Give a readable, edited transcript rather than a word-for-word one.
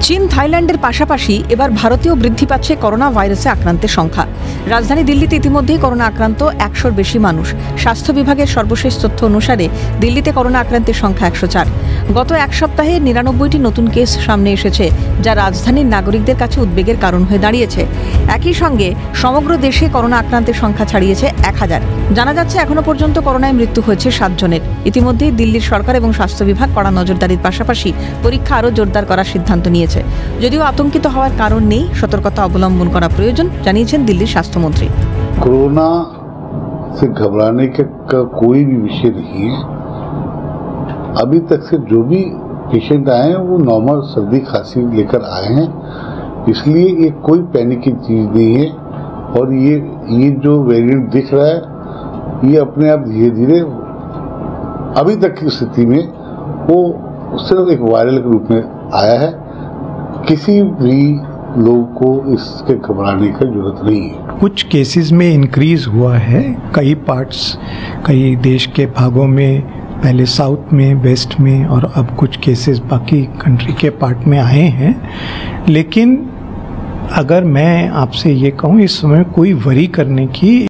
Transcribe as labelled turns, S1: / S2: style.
S1: চীন থাইল্যান্ডের পাশাপাশি এবার ভারতেও বৃদ্ধি পাচ্ছে করোনা ভাইরাসে আক্রান্তের সংখ্যা। রাজধানী দিল্লিতে ইতিমধ্যেই করোনা আক্রান্ত 100-র বেশি মানুষ। স্বাস্থ্য বিভাগের সর্বশেষ তথ্য অনুসারে দিল্লিতে করোনা আক্রান্তের সংখ্যা 104। গত এক সপ্তাহে 99টি নতুন কেস সামনে এসেছে, যা রাজধানীর নাগরিকদের কাছে উদ্বেগের কারণ হয়ে দাঁড়িয়েছে। একই সঙ্গে সমগ্র দেশে করোনা আক্রান্তের সংখ্যা ছাড়িয়েছে 1000। জানা যাচ্ছে এখনো পর্যন্ত করোনায় মৃত্যু হয়েছে 7 জনের। ইতিমধ্যেই দিল্লির সরকার এবং স্বাস্থ্য বিভাগ কড়া নজরদারির পাশাপাশি পরীক্ষা আরও জোরদার করার সিদ্ধান্ত নিয়েছে। যদিও আতঙ্কিত হওয়ার কারণ নেই, সতর্কতা অবলম্বন করা প্রয়োজন, জানিয়েছেন দিল্লির স্বাস্থ্যমন্ত্রী।
S2: कोरोना से घबराने का कोई भी विषय नहीं है। अभी तक से जो भी पेशेंट आए हैं वो नॉर्मल सर्दी खांसी लेकर आए हैं, इसलिए ये कोई पैनिक की चीज़ नहीं है। और ये जो वेरिएंट दिख रहा है ये अपने आप धीरे धीरे अभी तक की स्थिति में वो सिर्फ एक वायरल के रूप में आया है। किसी भी लोग को इसके घबराने की जरूरत नहीं है।
S3: कुछ केसेस में इंक्रीज हुआ है, कई पार्ट्स, कई देश के भागों में, पहले साउथ में, वेस्ट में, और अब कुछ केसेस बाकी कंट्री के पार्ट में आए हैं। लेकिन अगर मैं आपसे ये कहूँ, इस समय कोई वरी करने की